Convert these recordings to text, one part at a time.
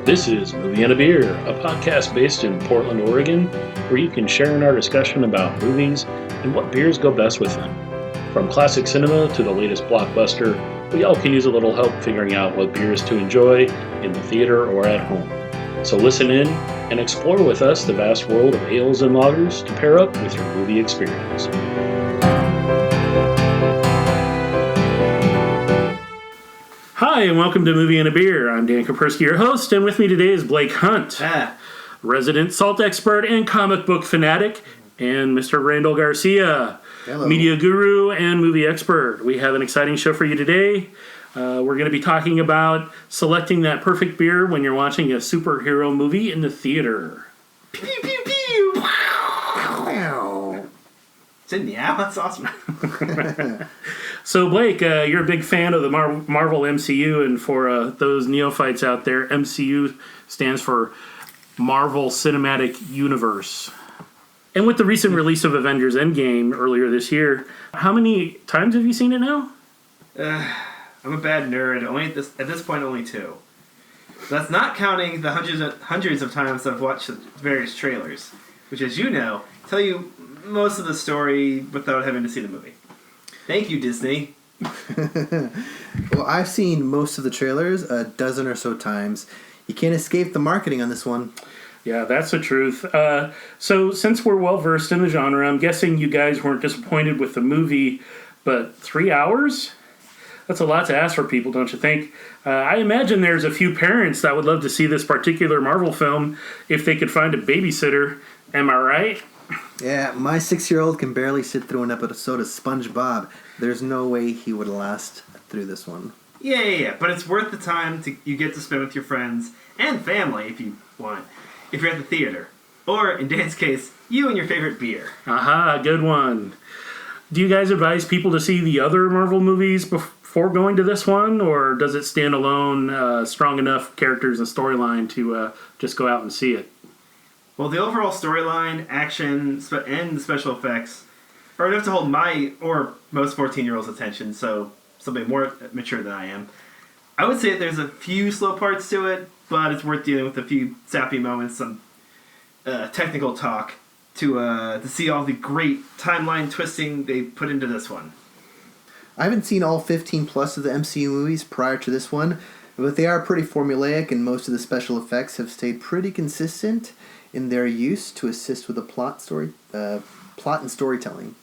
This is Movie and a Beer, a podcast based in Portland, Oregon, where you can share in our discussion about movies and what beers go best with them. From classic cinema to the latest blockbuster, we all can use a little help figuring out what beers to enjoy in the theater or at home. So listen in and explore with us the vast world of ales and lagers to pair up with your movie experience. Hi, and welcome to Movie and a Beer. I'm Dan Kapersky, your host, and with me today is Blake Hunt, resident salt expert and comic book fanatic, and Mr. Randall Garcia, Hello. Media guru and movie expert. We have an exciting show for you today. We're going to be talking about selecting that perfect beer when you're watching a superhero movie in the theater. Pew, pew, pew. Wow. Said meow? That's awesome. So, Blake, you're a big fan of the Marvel MCU, and for those neophytes out there, MCU stands for Marvel Cinematic Universe. And with the recent release of Avengers Endgame earlier this year, how many times have you seen it now? I'm a bad nerd. Only at this point, only 2. That's not counting the hundreds of times I've watched the various trailers, which, as you know, tell you most of the story without having to see the movie. Thank you, Disney. Well, I've seen most of the trailers a dozen or so times. You can't escape the marketing on this one. Yeah, that's the truth. So since we're well-versed in the genre, I'm guessing you guys weren't disappointed with the movie, but 3 hours? That's a lot to ask for people, don't you think? I imagine there's a few parents that would love to see this particular Marvel film if they could find a babysitter. Am I right? Yeah, my 6-year-old can barely sit through an episode of SpongeBob. There's no way he would last through this one. Yeah. But it's worth the time you get to spend with your friends and family, if you want, if you're at the theater. Or, in Dan's case, you and your favorite beer. Aha, good one. Do you guys advise people to see the other Marvel movies before going to this one, or does it stand alone, strong enough characters and storyline to just go out and see it? Well, the overall storyline, action, and the special effects are enough to hold my or most 14-year-olds' attention, so somebody more mature than I am. I would say there's a few slow parts to it, but it's worth dealing with a few sappy moments, some technical talk, to see all the great timeline twisting they put into this one. I haven't seen all 15 plus of the MCU movies prior to this one, but they are pretty formulaic, and most of the special effects have stayed pretty consistent in their use to assist with the plot and storytelling.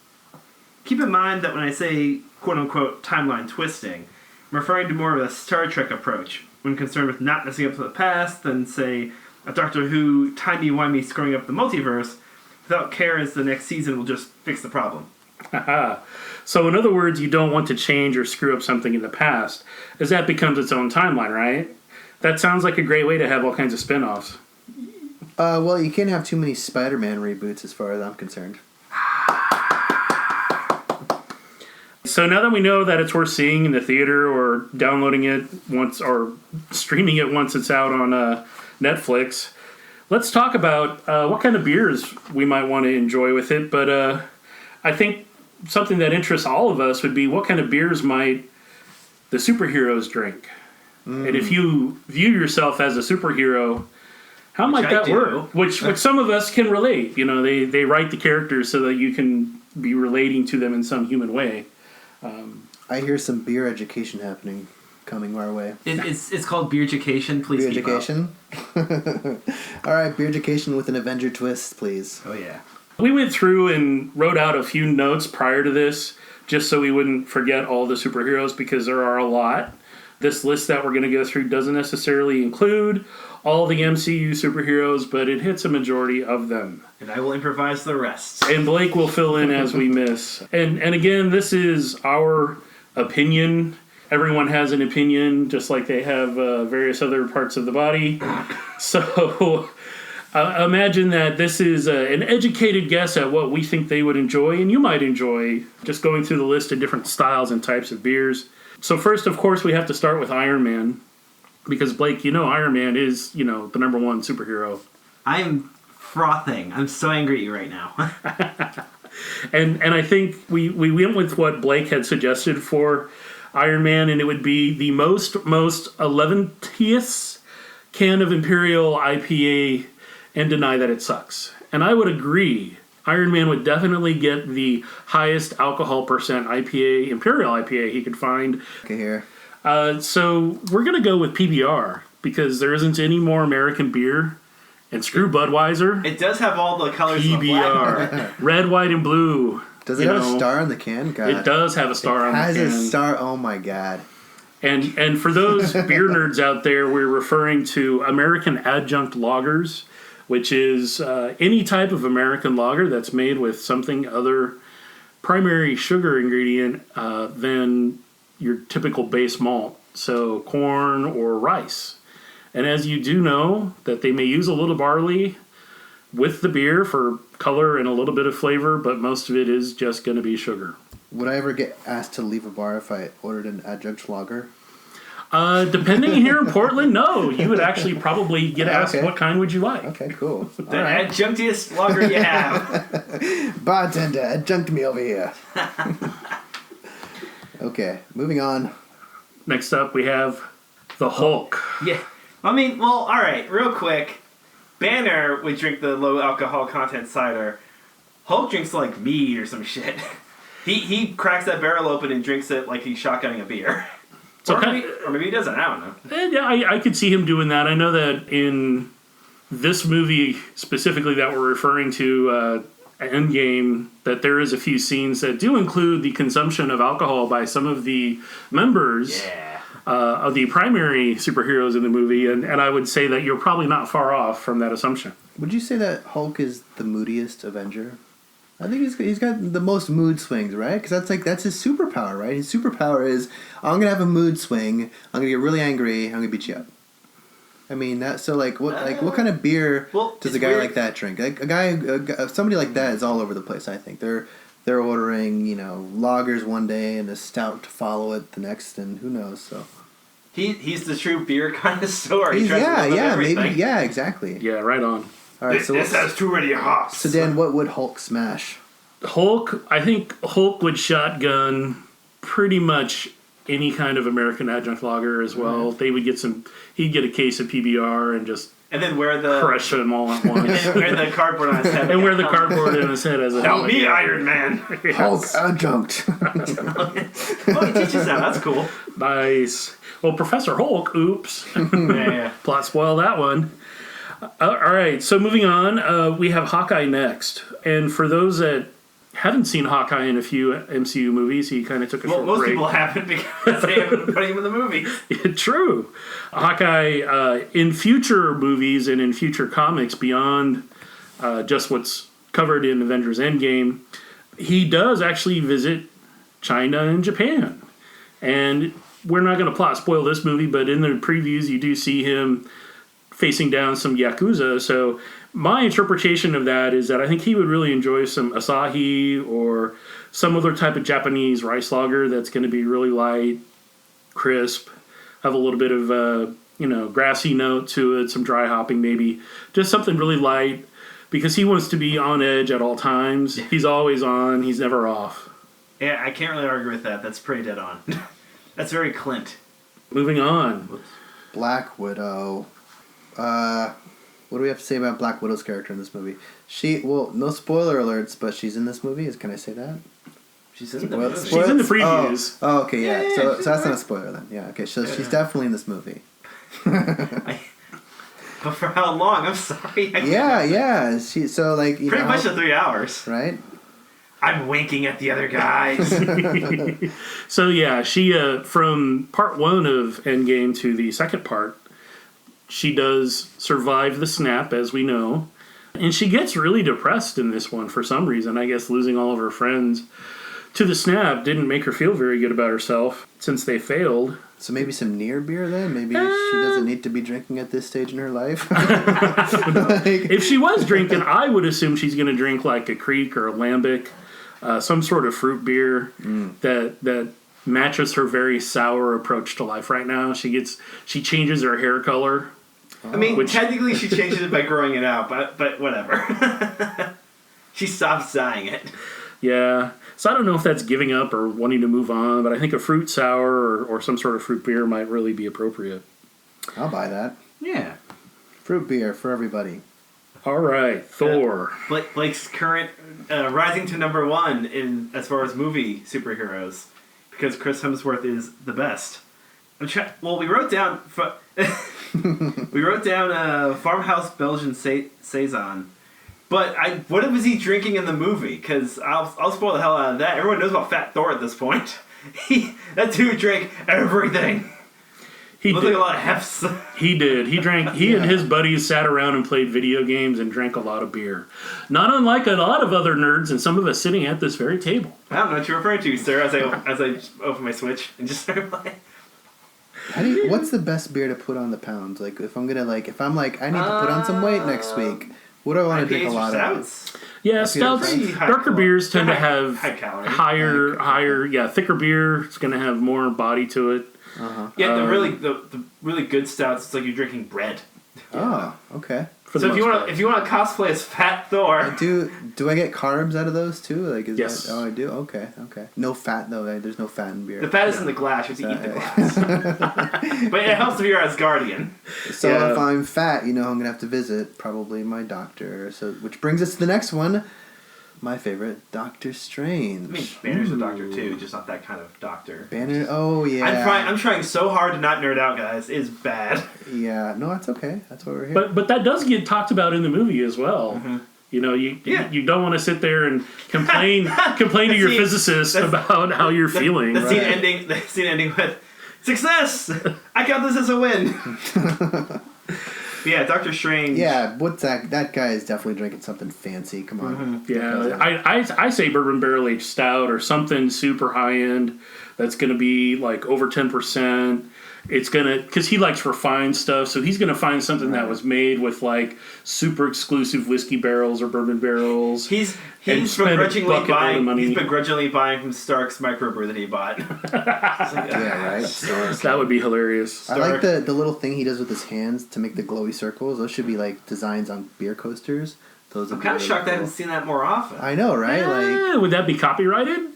Keep in mind that when I say quote-unquote timeline twisting, I'm referring to more of a Star Trek approach, when concerned with not messing up to the past than, say, a Doctor Who timey-wimey screwing up the multiverse without care as the next season will just fix the problem. So in other words, you don't want to change or screw up something in the past, as that becomes its own timeline, right? That sounds like a great way to have all kinds of spin-offs. Well, you can't have too many Spiderman reboots as far as I'm concerned. So now that we know that it's worth seeing in the theater or downloading it once or streaming it once it's out on Netflix, let's talk about what kind of beers we might want to enjoy with it. But I think something that interests all of us would be what kind of beers might the superheroes drink. And if you view yourself as a superhero, how might that work? Which some of us can relate. You know, they write the characters so that you can be relating to them in some human way. I hear some beer education coming our way. It's called Beer Education. Please beer education? All right, beer education with an Avenger twist, please. Oh, yeah. We went through and wrote out a few notes prior to this just so we wouldn't forget all the superheroes because there are a lot. This list that we're going to go through doesn't necessarily include all the MCU superheroes, but it hits a majority of them. And I will improvise the rest. And Blake will fill in as we miss. And again, this is our opinion. Everyone has an opinion, just like they have various other parts of the body. So imagine that this is an educated guess at what we think they would enjoy, and you might enjoy, just going through the list of different styles and types of beers. So first, of course, we have to start with Iron Man. Because, Blake, you know Iron Man is, the number one superhero. I'm frothing. I'm so angry at you right now. and I think we went with what Blake had suggested for Iron Man, and it would be the most 11th can of Imperial IPA and deny that it sucks. And I would agree. Iron Man would definitely get the highest alcohol percent IPA, Imperial IPA he could find. Okay, here. So we're going to go with PBR because there isn't any more American beer. And screw Budweiser. It does have all the colors of the flag. PBR. Red, white, and blue. Does it have a star on the can? God. It does have a star on the can. It has a star. Oh, my God. And for those beer nerds out there, we're referring to American adjunct lagers, which is any type of American lager that's made with something other primary sugar ingredient than your typical base malt. So corn or rice. And as you do know, that they may use a little barley with the beer for color and a little bit of flavor, but most of it is just going to be sugar. Would I ever get asked to leave a bar if I ordered an adjunct lager? Depending here in Portland, no. You would actually probably get asked, Okay. what kind would you like? Okay, cool. The adjunctiest lager you have. Bartender, adjunct me over here. Okay, moving on. Next up, we have the Hulk. Yeah. I mean, well, all right, real quick. Banner would drink the low alcohol content cider. Hulk drinks like mead or some shit. He cracks that barrel open and drinks it like he's shotgunning a beer. So Or maybe he doesn't, I don't know. Yeah, I could see him doing that. I know that in this movie specifically that we're referring to, Endgame, that there is a few scenes that do include the consumption of alcohol by some of the members of the primary superheroes in the movie, and I would say that you're probably not far off from that assumption. Would you say that Hulk is the moodiest Avenger? I think he's got the most mood swings, right? Because that's his superpower, right? His superpower is, I'm gonna have a mood swing. I'm gonna get really angry. I'm gonna beat you up. I mean, what kind of beer does a guy like that drink? Like somebody like that is all over the place. I think they're ordering, lagers one day and a stout to follow it the next, and who knows? So he's the true beer connoisseur. Yeah, exactly. Yeah, right on. All right, this has too many hops. So Dan, what would Hulk smash? I think Hulk would shotgun pretty much any kind of American adjunct lager as well. They would he'd get a case of PBR and then wear the crush them all at once. and wear the cardboard on his head. And wear the cardboard in his head as a Help helmet. me, Iron Man. Hulk adjunct. Oh, he teaches that. That's cool. Nice. Well, Professor Hulk, oops. Yeah. Plot spoil that one. All right, so moving on, we have Hawkeye next. And for those that haven't seen Hawkeye in a few MCU movies, he kind of took a short Most break. people haven't because they haven't put him in the movie. True. Hawkeye, in future movies and in future comics beyond just what's covered in Avengers Endgame, he does actually visit China and Japan. And we're not going to plot spoil this movie, but in the previews you do see him facing down some Yakuza. So my interpretation of that is that I think he would really enjoy some Asahi or some other type of Japanese rice lager that's going to be really light, crisp, have a little bit of grassy note to it, some dry hopping maybe, just something really light, because he wants to be on edge at all times. He's always on. He's never off. Yeah, I can't really argue with that. That's pretty dead on. That's very Clint. Moving on. Black Widow. What do we have to say about Black Widow's character in this movie? No spoiler alerts, but she's in this movie. Can I say that? She's in the movie. She's in the previews. Oh, okay, yeah. So that's not a spoiler then. Yeah, okay. So she's definitely in this movie. But for how long? I'm sorry. Yeah. Pretty much the 3 hours. Right? I'm winking at the other guys. So yeah, she from part 1 of Endgame to the second part, she does survive the snap, as we know. And she gets really depressed in this one for some reason. I guess losing all of her friends to the snap didn't make her feel very good about herself since they failed. So maybe some near beer then? Maybe she doesn't need to be drinking at this stage in her life? If she was drinking, I would assume she's going to drink like a Creek or a Lambic, some sort of fruit beer that matches her very sour approach to life right now. She changes her hair color. I mean, technically she changes it by growing it out, but whatever. She stops dyeing it. Yeah. So I don't know if that's giving up or wanting to move on, but I think a fruit sour or some sort of fruit beer might really be appropriate. I'll buy that. Yeah. Fruit beer for everybody. All right, Thor. Blake's current rising to number 1 in as far as movie superheroes, because Chris Hemsworth is the best. We wrote down Farmhouse Belgian Saison, but what was he drinking in the movie? Because I'll spoil the hell out of that. Everyone knows about Fat Thor at this point. That dude drank everything. He looked did. like a lot of hefts. He did. He drank. He and his buddies sat around and played video games and drank a lot of beer. Not unlike a lot of other nerds and some of us sitting at this very table. I don't know what you're referring to, sir. As I open my Switch and just start playing. What's the best beer to put on the pound? Like if I'm I need to put on some weight next week. What do I want to drink a lot of? Yeah, stouts, darker beers tend to have higher, thicker beer. It's going to have more body to it. Yeah, the really good stouts. It's like you're drinking bread. Oh, okay. So if you want to cosplay as Fat Thor, do I get carbs out of those too? Like yes. I do. Okay. No fat though. Right? There's no fat in beer. The fat is in the glass. You have to eat the glass. But it helps if you're Asgardian. So if I'm fat, I'm gonna have to visit probably my doctor. So which brings us to the next one. My favorite, Doctor Strange. I mean, Banner's a doctor too, just not that kind of doctor. Banner, oh yeah. I'm trying so hard to not nerd out, guys. It's bad. Yeah, no, that's okay. That's why we're here. But that does get talked about in the movie as well. Mm-hmm. You don't want to sit there and complain to your physicist about how you're feeling. The scene ending with success. I count this as a win. Yeah, Doctor Strange. Yeah, what's that? That guy is definitely drinking something fancy. Come on. Mm-hmm. Yeah, I say bourbon barrel aged stout or something super high end that's going to be like over 10%. It's gonna, because he likes refined stuff, so he's gonna find something that was made with like super exclusive whiskey barrels or bourbon barrels. He's begrudgingly buying from Stark's microbrew that he bought. Right. That would be hilarious. Stark. I like the little thing he does with his hands to make the glowy circles. Those should be like designs on beer coasters. I'm kind of shocked I haven't seen that more often. I know, right? Would that be copyrighted?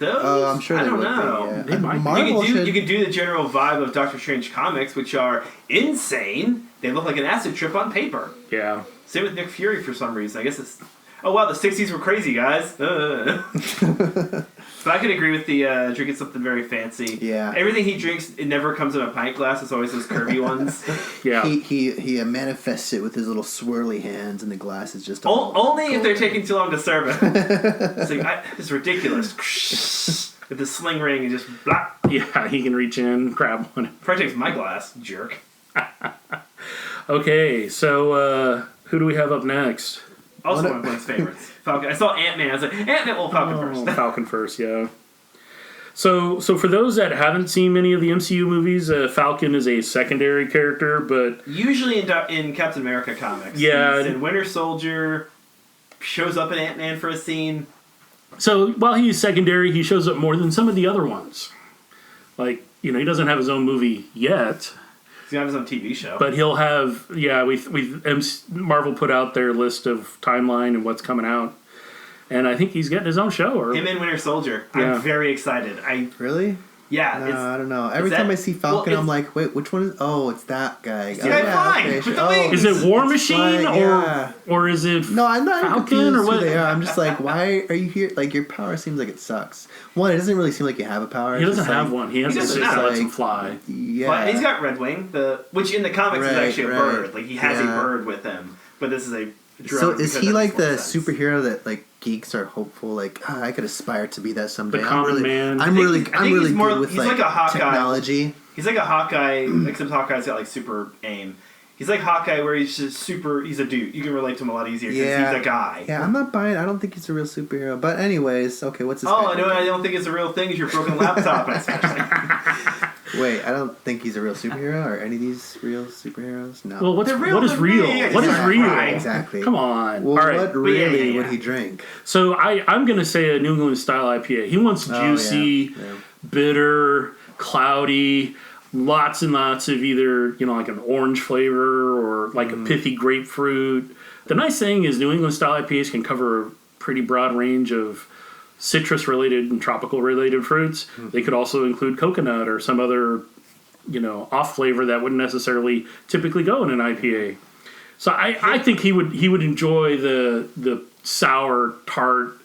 I'm sure I they don't would know. be, They might. You could do the general vibe of Doctor Strange comics, which are insane. They look like an acid trip on paper. Yeah. Same with Nick Fury for some reason. I guess it's... Oh, wow, the 60s were crazy, guys. But I could agree with the drinking something very fancy. Yeah. Everything he drinks, it never comes in a pint glass. It's always those curvy ones. Yeah. He manifests it with his little swirly hands, and the glass is just... Only if they're taking too long to serve it. It's ridiculous. With the sling ring and just blah. Yeah, he can reach in, grab one. Probably takes my glass, jerk. Okay, so who do we have up next? Also one of Blake's favorites. Falcon. I saw Ant-Man. I was like, Ant-Man, Falcon first. Falcon first, yeah. So for those that haven't seen many of the MCU movies, Falcon is a secondary character, but... Usually in Captain America comics. Yeah. He's in Winter Soldier, shows up in Ant-Man for a scene. So while he's secondary, he shows up more than some of the other ones. Like, he doesn't have his own movie yet. He's got his own TV show. But he'll have, Marvel put out their list of timeline and what's coming out. And I think he's getting his own show. Him and Winter Soldier. Yeah. I'm very excited. Really? Yeah. No, I don't know. Every time I see Falcon, I'm like, wait, which one is... Oh, it's that guy. Is it War Machine or is it No, I'm not Falcon confused or what? who they are. I'm just like, why are you here? Like, your power seems like it sucks. One, it doesn't really seem like you have a power. He doesn't have one. He just lets him fly. Yeah. But he's got Red Wing, which in the comics is actually a bird. Like, he has a bird with him. But this is a drone. So is he like the superhero that, like, geeks are hopeful, like, I could aspire to be that someday. The common man. I'm really good with he's like a Hawkeye. technology. He's like a Hawkeye, except Hawkeye's got like super aim. He's like Hawkeye, where he's just super. He's a dude. You can relate to him a lot easier because he's a guy. Yeah, I'm not buying. I don't think he's a real superhero. But anyways, okay, what's his? I don't think it's a real thing. Is your broken laptop? Wait, I don't think he's a real superhero. Are any of these real superheroes? No. Well, what is real? What is real? Exactly. Come on. Well, all right. what really would he drink? So I'm going to say a New England style IPA. He wants juicy, bitter, cloudy, lots and lots of either, like an orange flavor or like a pithy grapefruit. The nice thing is New England style IPAs can cover a pretty broad range of citrus-related and tropical-related fruits. They could also include coconut or some other, off flavor that wouldn't necessarily typically go in an IPA. So I think he would enjoy the sour, tart,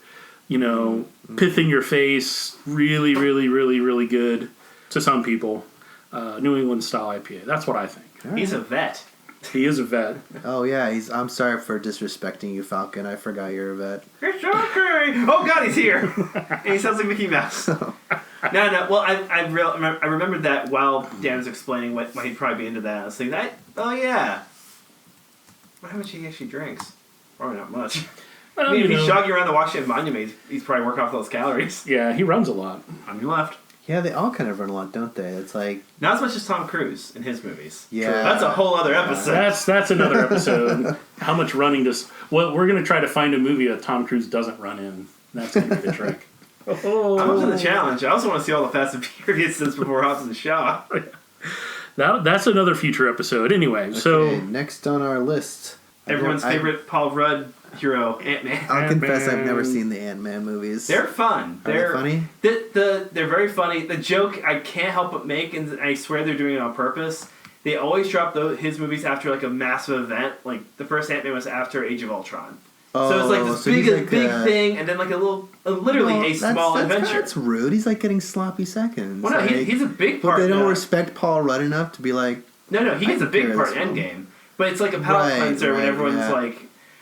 pith in your face, really, really, really, really good to some people. New England style IPA. That's what I think. Right. He's a vet. He is a vet. Oh yeah, I'm sorry for disrespecting you, Falcon. I forgot you're a vet. It's okay. Oh God, he's here. And he sounds like Mickey Mouse. No. Well, I remembered that while Dan was explaining why he'd probably be into that. I was thinking, oh yeah. How much he actually drinks? Probably not much. Well, I mean, if he's jogging around the Washington Monument, he's probably working off those calories. Yeah, he runs a lot. On your left. Yeah, they all kind of run a lot, don't they? It's like Not as much as Tom Cruise in his movies. Yeah. That's a whole other episode. That's another episode. How much running does... Well, we're going to try to find a movie that Tom Cruise doesn't run in. That's going to be the trick. I'm up to the challenge. I also want to see all the Fast and Furious since before Hobbs and Shaw. That's another future episode. Anyway, so... next on our list. Everyone's favorite Paul Rudd hero, Ant-Man. I'll confess I've never seen the Ant-Man movies. They're fun. Are they funny? They're very funny. The joke I can't help but make, and I swear they're doing it on purpose, they always drop his movies after like a massive event. Like the first Ant-Man was after Age of Ultron. So it's like this big thing, and then like literally a small adventure. That's rude. He's like getting sloppy seconds. Well, no, he's a big part. But they don't respect Paul Rudd enough to be like... No, he gets a big part in Endgame. But it's like a palate cleanser when everyone's like,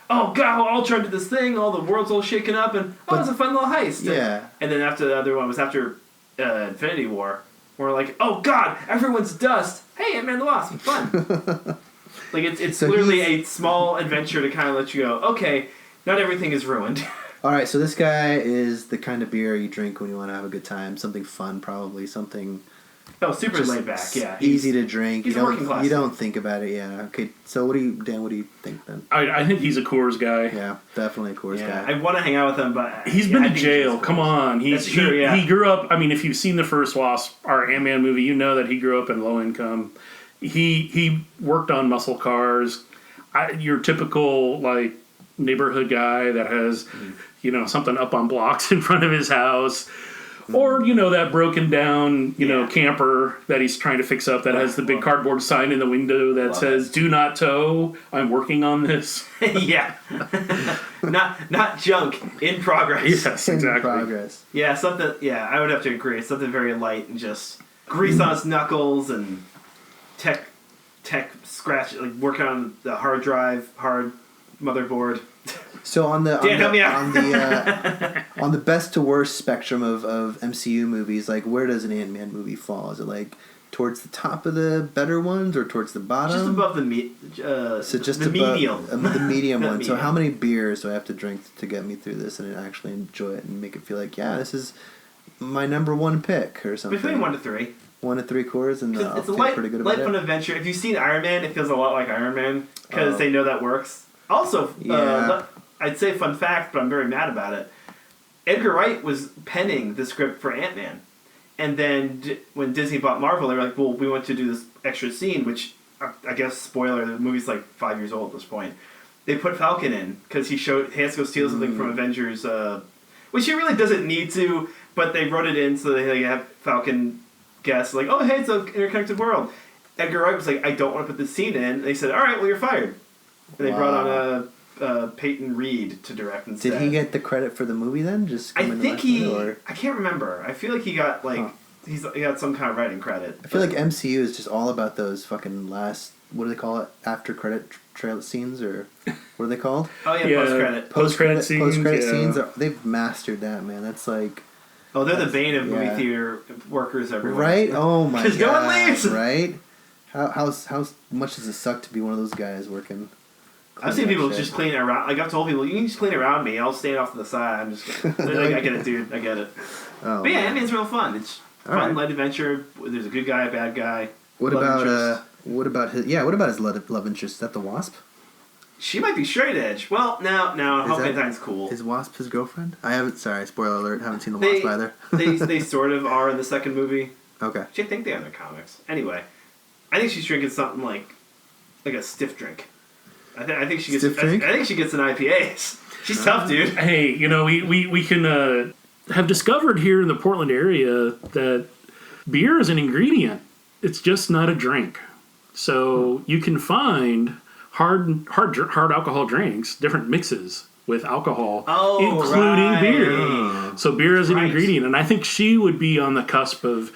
oh god, Ultron did this thing, all the world's all shaken up, and it was a fun little heist. Yeah. And then after the other one was after Infinity War, we're like, oh god, everyone's dust. Hey, Ant-Man the Wasp, fun. Like it's so literally a small adventure to kind of let you go, okay, not everything is ruined. All right, so this guy is the kind of beer you drink when you want to have a good time. Something fun, probably. Something... Oh, super laid back, yeah. Easy to drink. He's working class. You don't think about it, yeah. Okay, so Dan, what do you think then? I think he's a Coors guy. Yeah, definitely a Coors guy. I want to hang out with him, but... He's been to jail. Come on. That's true, yeah. He grew up... I mean, if you've seen the first Wasp, our Ant-Man movie, you know that he grew up in low income. He worked on muscle cars. Your typical, like, neighborhood guy that has, something up on blocks in front of his house. Or, that broken down, camper that he's trying to fix up that has the big cardboard sign in the window that says, "Do not tow. I'm working on this." Yeah. not junk, in progress. Yes, exactly. In progress. Yeah, I would have to agree. It's something very light and just grease on his knuckles and tech scratch, like working on the hard motherboard. So on the Dan, help me out. on the best to worst spectrum of MCU movies, like where does an Ant-Man movie fall? Is it like towards the top of the better ones or towards the bottom? Just above the medium. The medium one. Medium. So how many beers do I have to drink to get me through this and actually enjoy it and make it feel like, yeah, this is my number one pick or something? Between 1 to 3. 1 to 3 quarters, and I'll it's a feel pretty good about light fun adventure. If you've seen Iron Man, it feels a lot like Iron Man because they know that works. Also, I'd say fun fact, but I'm very mad about it. Edgar Wright was penning the script for Ant-Man. And then when Disney bought Marvel, they were like, well, we want to do this extra scene, which, I guess, spoiler, the movie's like 5 years old at this point. They put Falcon in, because he has to go steal something from Avengers, which he really doesn't need to, but they wrote it in so they have Falcon guess, like, oh, hey, it's an interconnected world. Edgar Wright was like, I don't want to put this scene in. And they said, all right, well, you're fired. And they brought on Peyton Reed to direct instead. Did he get the credit for the movie then? I can't remember. I feel like he got he got some kind of writing credit. I feel like MCU is just all about those fucking last, what do they call it? After credit trail scenes, or what are they called? Oh yeah, post credit scenes. They've mastered that, man. That's like. Oh, they're the bane of movie theater workers everywhere. Right? Oh my god. Because no one leaves. Right? How much does it suck to be one of those guys working? I've seen people just clean around. Like I've told people, you can just clean around me. I'll stand off to the side. I'm just. Like, I get it, dude. I get it. Oh, but yeah, Ant-Man's real fun. It's fun, light adventure. There's a good guy, a bad guy. What about his love interest? Is that the Wasp? She might be straight edge. Well, no, Hawkeye's cool. Is Wasp his girlfriend? Sorry, spoiler alert. Haven't seen the Wasp either. they sort of are in the second movie. Okay. I think they are in the comics. Anyway, I think she's drinking something like a stiff drink. I think she gets. I think she gets an IPA. She's tough, dude. Hey, we can have discovered here in the Portland area that beer is an ingredient. It's just not a drink. So you can find hard alcohol drinks, different mixes with alcohol, Oh, including right. beer. So beer is an Right. ingredient, and I think she would be on the cusp of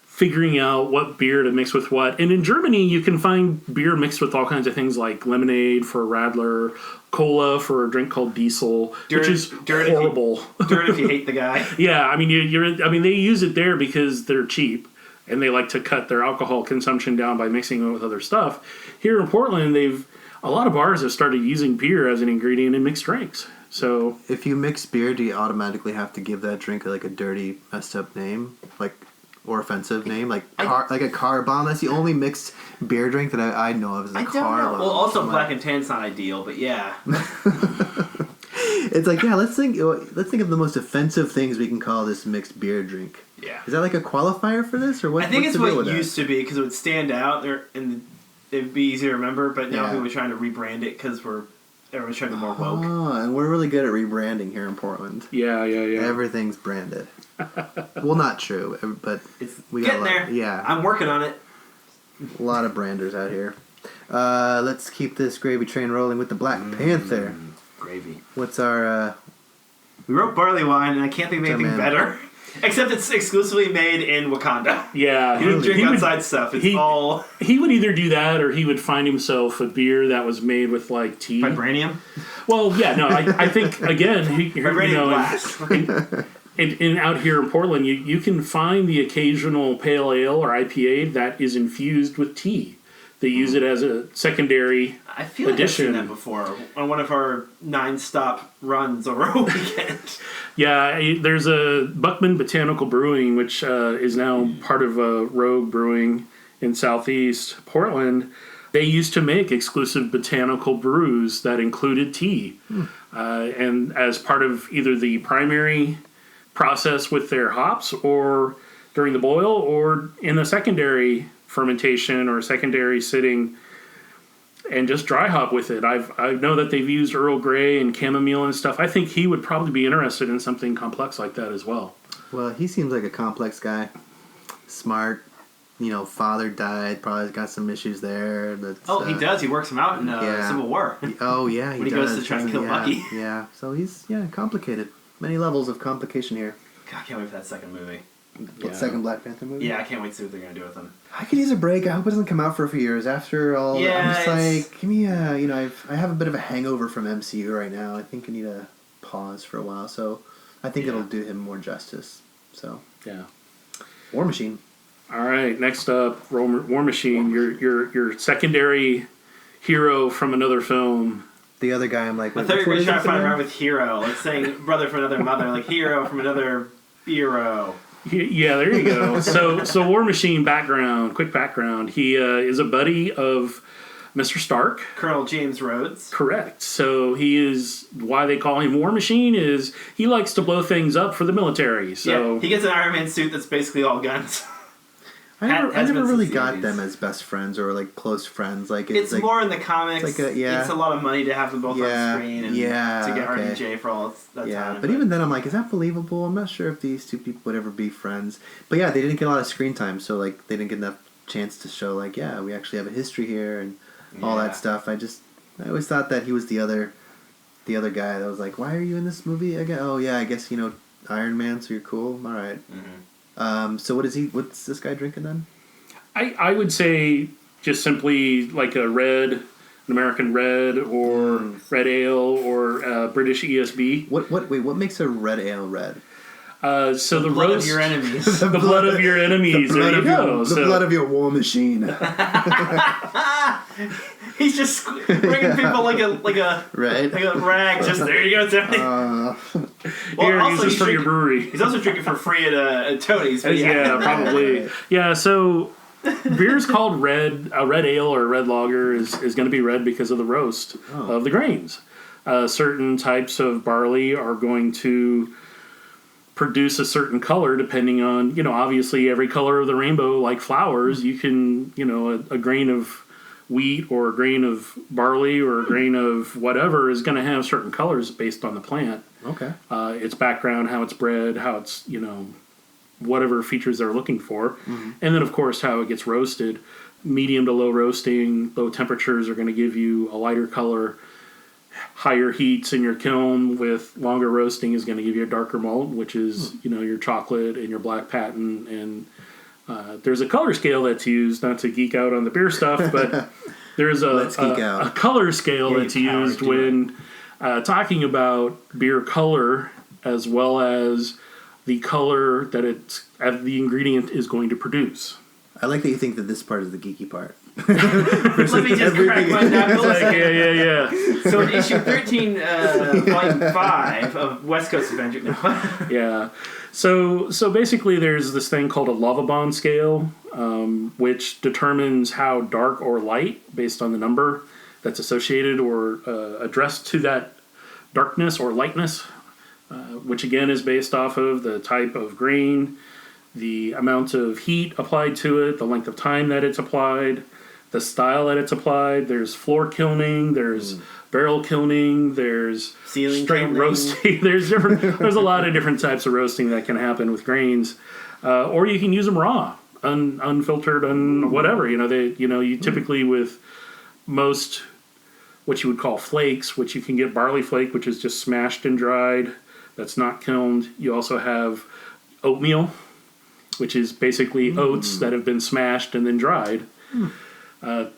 figuring out what beer to mix with what. And in Germany, you can find beer mixed with all kinds of things like lemonade for Radler, cola for a drink called Diesel, which is horrible. Dirt if you hate the guy. Yeah, I mean, they use it there because they're cheap and they like to cut their alcohol consumption down by mixing it with other stuff. Here in Portland, a lot of bars have started using beer as an ingredient in mixed drinks. So If you mix beer, do you automatically have to give that drink like a dirty, messed up name, or offensive name, like a car bomb? That's the only mixed beer drink that I know of is a car bomb. Well, also black and tan's not ideal, but yeah. It's like, yeah, let's think of the most offensive things we can call this mixed beer drink. Yeah. Is that like a qualifier for this, or what? I think what's it's the deal what with used to be because it would stand out there and it'd be easy to remember. But now people are trying to rebrand it because everyone's trying to be more woke. Oh, and we're really good at rebranding here in Portland. yeah. Everything's branded. Well, not true, but It's we getting got there. Yeah, I'm working on it. a lot of branders out here. Let's keep this gravy train rolling with the Black Panther. Gravy. What's our? We wrote barley wine, and I can't think of anything man. better. Except it's exclusively made in Wakanda. Yeah, He doesn't drink outside stuff. It's all He would either do that or he would find himself a beer that was made with like tea. vibranium. Well, yeah, no, I think again, Vibranium glass. and out here in Portland, you can find the occasional pale ale or IPA that is infused with tea. They use it as a secondary I feel like I've seen addition. that before on one of our 9-stop runs over a weekend. Yeah, there's a Buckman Botanical Brewing, which is now part of Rogue Brewing in Southeast Portland. They used to make exclusive botanical brews that included tea. And as part of either the primary process with their hops or during the boil or in a secondary fermentation or secondary sitting and just dry hop with it. I know that they've used Earl Grey and chamomile and stuff. I think he would probably be interested in something complex like that as well. Well, he seems like a complex guy, smart. Father died. Probably got some issues there. He does. He works him out in Civil War. Oh yeah, When he goes to try and kill Bucky. Yeah, so he's complicated. Many levels of complication here. God, I can't wait for that second movie. Second Black Panther movie? Yeah, I can't wait to see what they're going to do with him. I could use a break. I hope it doesn't come out for a few years. After all, Yeah, I'm just like, give me a, I have a bit of a hangover from MCU right now. I think I need a pause for a while. So I think it'll do him more justice. So Yeah. War Machine. All right, next up, War Machine, your secondary hero from another film. The other guy, I'm like, I thought you were going to try to find right with hero. Like saying brother from another mother. Like hero from another hero. Yeah, there you go. So War Machine quick background. He is a buddy of Mr. Stark. Colonel James Rhodes. Correct. So he is, why they call him War Machine is he likes to blow things up for the military. So yeah, he gets an Iron Man suit that's basically all guns. I never Has been really since the got 80s. them as best friends or like close friends. Like It's like, more in the comics. it's like It's a lot of money to have them both on screen and to get RDJ for all that time. But even then, I'm like, is that believable? I'm not sure if these two people would ever be friends. But yeah, they didn't get a lot of screen time, so like they didn't get enough chance to show like, yeah, we actually have a history here and all that stuff. I always thought that he was the other guy that was like, why are you in this movie again? Oh yeah, I guess Iron Man, so you're cool. All right. Mm-hmm. So what's this guy drinking then? I would say just simply like an American red or red ale or British ESB. What makes a red ale red? So the blood roast, of your enemies. the blood of your enemies. The blood There of you go. the blood of your war machine. He's just bringing people like a Right. like a rag. Just there you go, Tony. Here, use this he's for your brewery. He's also drinking for free at Tony's. But Yeah, probably. Yeah, so beer's called red. A red ale or a red lager is going to be red because of the roast of the grains. Certain types of barley are going to produce a certain color depending on, obviously every color of the rainbow, like flowers, you can, a grain of wheat or a grain of barley or a grain of whatever is going to have certain colors based on the plant. Okay. Its background, how it's bred, how it's, whatever features they're looking for. And then, of course, how it gets roasted. medium to low roasting, low temperatures are going to give you a lighter color. Higher heats in your kiln with longer roasting is going to give you a darker malt, which is your chocolate and your black patent. And there's a color scale that's used, not to geek out on the beer stuff, but there's a color scale that's used when talking about beer color, as well as the color that the ingredient is going to produce. I like that you think that this part is the geeky part. Let me just crack my knuckles. Yeah. So in issue 13, volume 5 of West Coast Avengers. Yeah. So basically there's this thing called a lava bond scale, which determines how dark or light, based on the number that's associated or addressed to that darkness or lightness, which again is based off of the type of grain, the amount of heat applied to it, the length of time that it's applied, the style that it's applied. There's floor kilning, there's barrel kilning, there's ceiling straight kilning. roasting. There's a lot of different types of roasting that can happen with grains, or you can use them raw, unfiltered, whatever. You typically with most what you would call flakes, which you can get barley flake, which is just smashed and dried. That's not kilned. You also have oatmeal, which is basically oats that have been smashed and then dried.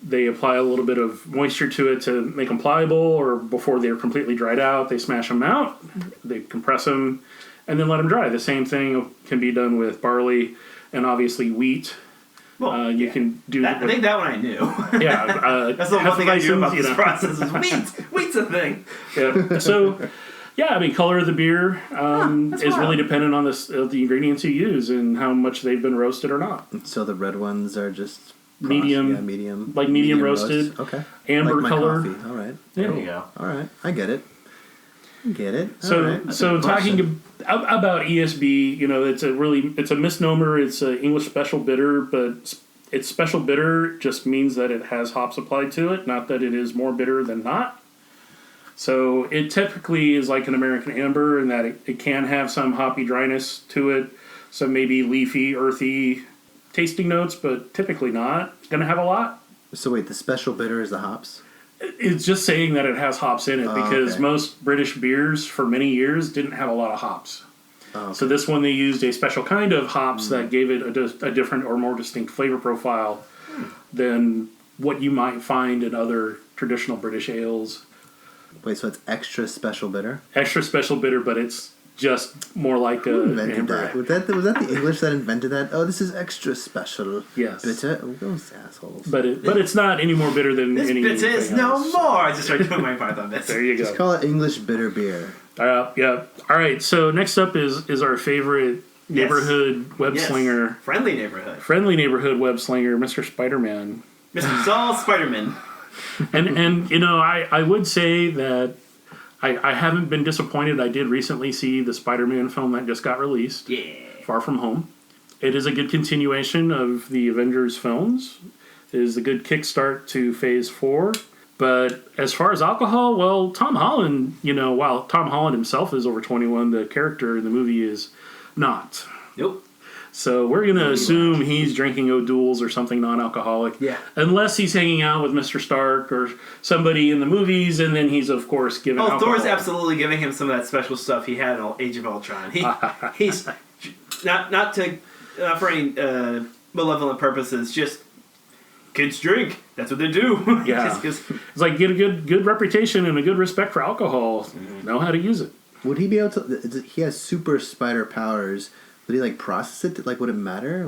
They apply a little bit of moisture to it to make them pliable, or before they're completely dried out, they smash them out, they compress them, and then let them dry. The same thing can be done with barley and obviously wheat. Well, you can do that. I think that one I knew. Yeah. That's the one thing I knew about this know. process is wheat. Wheat's a thing. Yeah. So, color of the beer is really dependent on the ingredients you use and how much they've been roasted or not. So the red ones are just medium, like medium roasted. Okay. Amber like color. Coffee. All right. There you go. All right. I get it. So talking about ESB, it's a misnomer. It's an English special bitter, but it's special bitter just means that it has hops applied to it, not that it is more bitter than not. So it typically is like an American amber in that it can have some hoppy dryness to it, some maybe leafy, earthy tasting notes, but typically not. It's going to have a lot. So wait, the special bitter is the hops? It's just saying that it has hops in it because most British beers for many years didn't have a lot of hops. Okay. So this one they used a special kind of hops that gave it a different or more distinct flavor profile than what you might find in other traditional British ales. Wait, so it's extra special bitter? Extra special bitter, but it's just more like Who a invented amber. that? Was that the English that invented that? Oh, this is extra special. Yes. Bitter? Oh, those assholes. But it's not any more bitter than This anything bit is no more. I just started doing my Python bits. There you go. Just call it English bitter beer. Yeah. All right. So next up is our favorite neighborhood web slinger, Friendly neighborhood web slinger, Mr. Spiderman. Mr. Saul Spiderman. And I would say that I haven't been disappointed. I did recently see the Spider-Man film that just got released. Yeah. Far From Home. It is a good continuation of the Avengers films. It is a good kickstart to Phase 4. But as far as alcohol, well, Tom Holland, while Tom Holland himself is over 21, the character in the movie is not. Nope. So we're going to assume he's drinking O'Doul's or something non-alcoholic. Yeah. Unless he's hanging out with Mr. Stark or somebody in the movies, and then he's, of course, giving alcohol. Thor's absolutely giving him some of that special stuff he had in Age of Ultron. He's not for any malevolent purposes, just kids drink. That's what they do. Yeah. It's like get a good reputation and a good respect for alcohol. Know how to use it. Would he be able to... He has super spider powers. Would he, process it? Would it matter?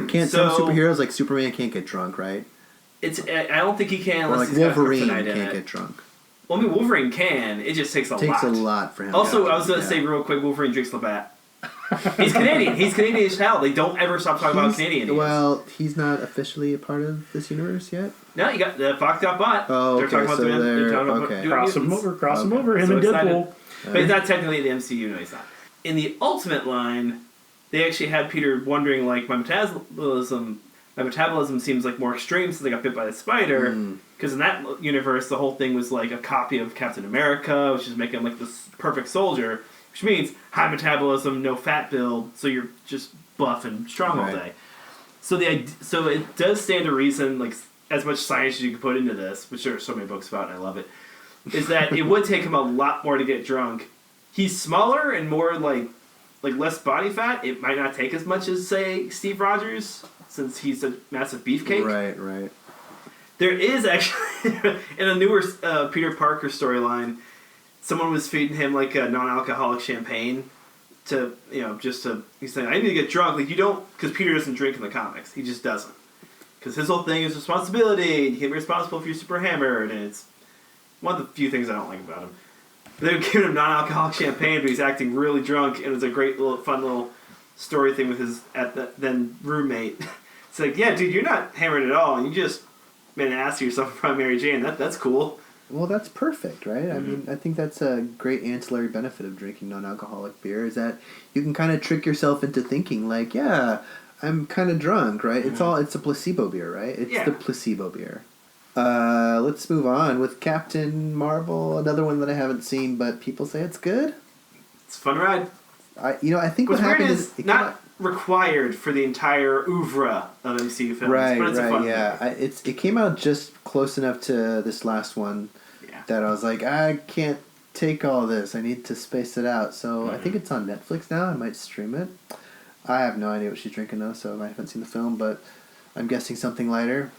Can't some superheroes, like Superman, can't get drunk, right? I don't think he can unless he's Wolverine got kryptonite can't get drunk. Well, I mean, Wolverine can. It just takes a lot. It takes a lot for him. Also, I was going to say real quick, Wolverine drinks Labatt. He's Canadian. He's Canadian as hell. They don't ever stop talking about Canadian. Well, he's not officially a part of this universe yet? No, you got the Fox got bought. Oh, okay, they're talking about okay. Cross him over, him So and Deadpool. But he's not technically the MCU. No, he's not. In the Ultimate line, they actually had Peter wondering, my metabolism seems like more extreme since I got bit by the spider. Because in that universe, the whole thing was like a copy of Captain America, which is making him like this perfect soldier, which means high metabolism, no fat build, so you're just buff and strong all day. So so it does stand to reason, like as much science as you can put into this, which there are so many books about, and I love it. Is that it would take him a lot more to get drunk. He's smaller and more like less body fat. It might not take as much as say Steve Rogers, since he's a massive beefcake. Right. There is actually in a newer Peter Parker storyline, someone was feeding him like a non-alcoholic champagne to he's saying, I need to get drunk. Like you don't, because Peter doesn't drink in the comics. He just doesn't. Because his whole thing is responsibility. You can't be responsible if you're super hammered, and it's one of the few things I don't like about him. They were giving him non-alcoholic champagne, but he's acting really drunk, and it was a great fun little story thing with his then roommate. It's like, yeah, dude, you're not hammered at all, and you just made an ass of yourself in front of Mary Jane. That's cool. Well, that's perfect, right? Mm-hmm. I mean, I think that's a great ancillary benefit of drinking non-alcoholic beer, is that you can kind of trick yourself into thinking, like, yeah, I'm kind of drunk, right? Mm-hmm. It's a placebo beer, right? It's the placebo beer. Let's move on with Captain Marvel, another one that I haven't seen, but people say it's good. It's a fun ride. I think what happened is not required for the entire oeuvre of MCU films, but it's a fun thing. It came out just close enough to this last one that I was like, I can't take all this. I need to space it out. So I think it's on Netflix now. I might stream it. I have no idea what she's drinking though, so I haven't seen the film, but I'm guessing something lighter.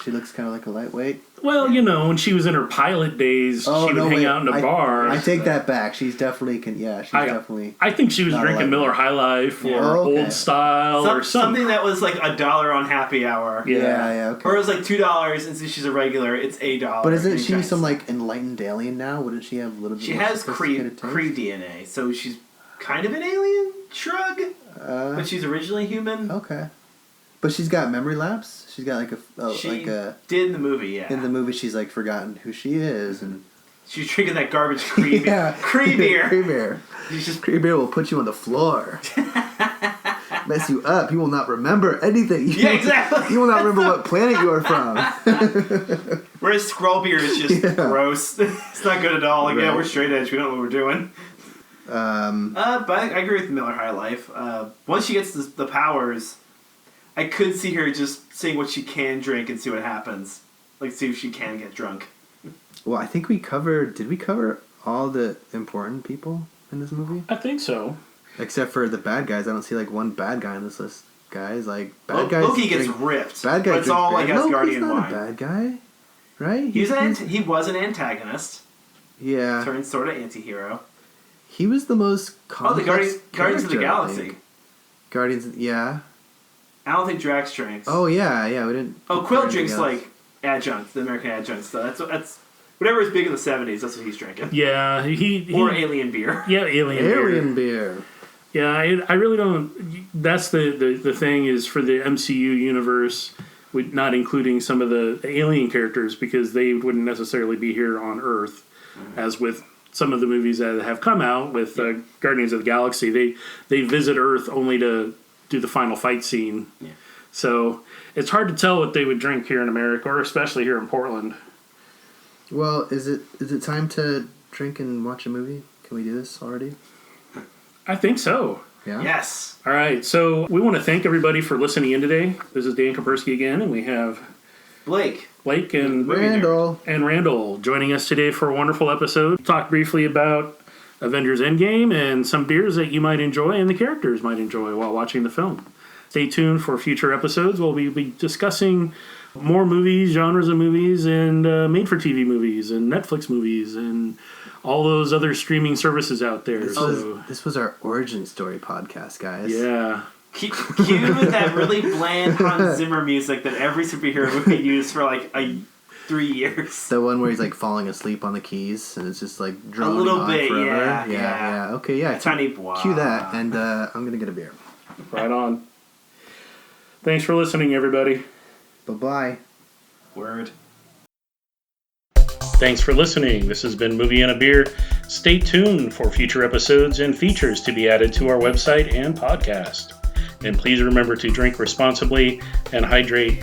She looks kind of like a lightweight. Well, when she was in her pilot days, she would hang out in a bar. I take that back. She's definitely definitely. I think she was drinking Miller High Life or Old Style or something that was like $1 on happy hour. Yeah. Okay. Or it was like $2, and since she's a regular, it's $1. But isn't she some like enlightened alien now? Wouldn't she have a little bit? She has Kree DNA, so she's kind of an alien. Shrug. But she's originally human. Okay. But she's got memory lapse. She's got she did in the movie, yeah. In the movie, she's like forgotten who she is, and she's drinking that garbage Kree beer. Kree beer. Kree beer. Kree beer will put you on the floor, mess you up. You will not remember anything. Yeah, exactly. You will not remember what planet you are from. Whereas Skrull beer is just gross. It's not good at all. Like, we're straight edge. We don't know what we're doing. But I agree with Miller High Life. Once she gets the powers, I could see her just seeing what she can drink and see what happens. Like, see if she can get drunk. Well, I think did we cover all the important people in this movie? I think so. Except for the bad guys. I don't see, like, one bad guy on this list. Guys, like, bad guys... Loki gets ripped. Bad guys, but it's all, like, Asgardian wine. Loki's not a bad guy, right? He was an antagonist. Yeah. Turned sort of anti-hero. He was the most complex Guardians of the Galaxy. Guardians, yeah. I don't think Drax drinks. Oh, yeah, we didn't... Quill drinks, like, adjunct, the American adjunct stuff. That's whatever is big in the 70s, that's what he's drinking. Yeah, he or alien beer. Yeah, alien beer. Yeah, I really don't... That's the thing is for the MCU universe, not including some of the alien characters, because they wouldn't necessarily be here on Earth, as with some of the movies that have come out with Guardians of the Galaxy. They visit Earth only to do the final fight scene. Yeah. So it's hard to tell what they would drink here in America, or especially here in Portland. Well, is it time to drink and watch a movie? Can we do this already? I think so. Yeah. Yes. All right. So we want to thank everybody for listening in today. This is Dan Kapersky again, and we have Blake and Randall joining us today for a wonderful episode. Talk briefly about Avengers Endgame and some beers that you might enjoy and the characters might enjoy while watching the film. Stay tuned for future episodes. We'll be discussing more movies, genres of movies, and made-for-TV movies, and Netflix movies, and all those other streaming services out there. This was our origin story podcast, guys. Yeah. Cue that really bland Hans Zimmer music that every superhero movie used for like 3 years. The one where he's like falling asleep on the keys and it's just like droning a little on bit, forever. Yeah. Okay, yeah. Tiny bois. Cue that, and I'm gonna get a beer. Right on. Thanks for listening, everybody. Bye-bye. Word. Thanks for listening. This has been Movie and a Beer. Stay tuned for future episodes and features to be added to our website and podcast. And please remember to drink responsibly and hydrate.